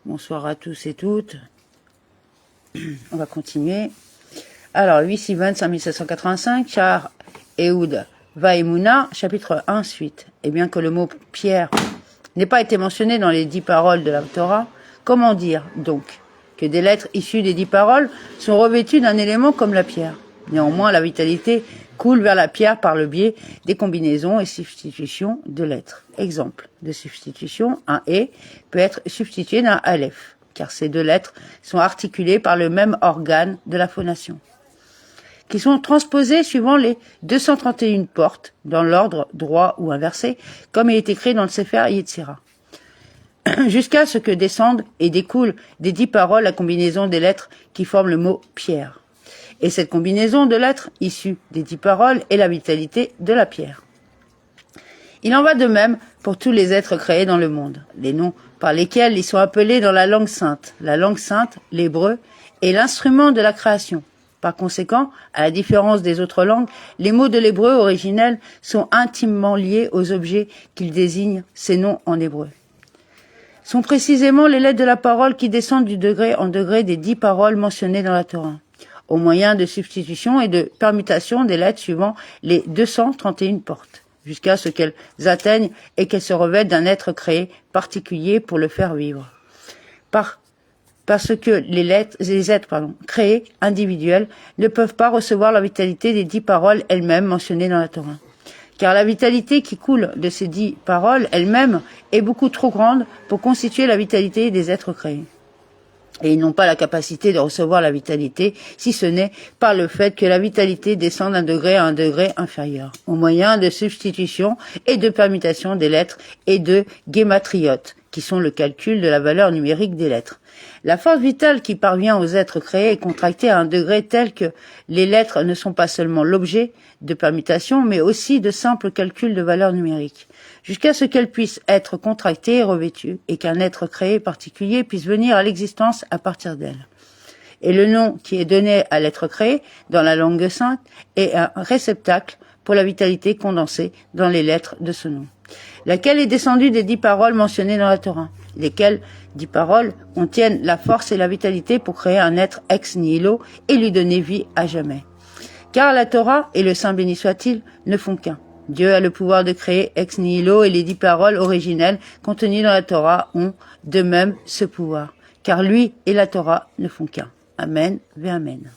Bonsoir à tous et toutes. On va continuer. Alors, 8 Sivan 5785, Char Ehud Vaimuna, chapitre 1, suite. Et bien que le mot pierre n'ait pas été mentionné dans les 10 paroles de la Torah, comment dire donc que des lettres issues des 10 paroles sont revêtues d'un élément comme la pierre? Néanmoins, la vitalité coule vers la pierre par le biais des combinaisons et substitutions de lettres. Exemple de substitution, un « et » peut être substitué d'un « aleph », car ces deux lettres sont articulées par le même organe de la phonation, qui sont transposées suivant les 231 portes, dans l'ordre droit ou inversé, comme il est écrit dans le Sefer Yetzira, jusqu'à ce que descende et découle des 10 paroles la combinaison des lettres qui forment le mot « pierre ». Et cette combinaison de lettres issues des 10 paroles est la vitalité de la pierre. Il en va de même pour tous les êtres créés dans le monde. Les noms par lesquels ils sont appelés dans la langue sainte, l'hébreu, est l'instrument de la création. Par conséquent, à la différence des autres langues, les mots de l'hébreu originel sont intimement liés aux objets qu'ils désignent, ces noms en hébreu. Sont précisément les lettres de la parole qui descendent du degré en degré des 10 paroles mentionnées dans la Torah, au moyen de substitution et de permutation des lettres suivant les 231 portes, jusqu'à ce qu'elles atteignent et qu'elles se revêtent d'un être créé particulier pour le faire vivre. Parce que les êtres créés, individuels, ne peuvent pas recevoir la vitalité des 10 paroles elles-mêmes mentionnées dans la Torah. Car la vitalité qui coule de ces 10 paroles elles-mêmes est beaucoup trop grande pour constituer la vitalité des êtres créés. Et ils n'ont pas la capacité de recevoir la vitalité, si ce n'est par le fait que la vitalité descend d'un degré à un degré inférieur, au moyen de substitution et de permutation des lettres et de guématriotes, qui sont le calcul de la valeur numérique des lettres. La force vitale qui parvient aux êtres créés est contractée à un degré tel que les lettres ne sont pas seulement l'objet de permutation, mais aussi de simples calculs de valeur numérique, jusqu'à ce qu'elles puissent être contractées et revêtues, et qu'un être créé particulier puisse venir à l'existence à partir d'elles. Et le nom qui est donné à l'être créé dans la langue sainte est un réceptacle pour la vitalité condensée dans les lettres de ce nom, laquelle est descendue des 10 paroles mentionnées dans la Torah, lesquelles 10 paroles contiennent la force et la vitalité pour créer un être ex nihilo et lui donner vie à jamais. Car la Torah, et le Saint béni soit-il, ne font qu'un. Dieu a le pouvoir de créer ex nihilo et les 10 paroles originelles contenues dans la Torah ont de même ce pouvoir. Car lui et la Torah ne font qu'un. Amen, ve amen.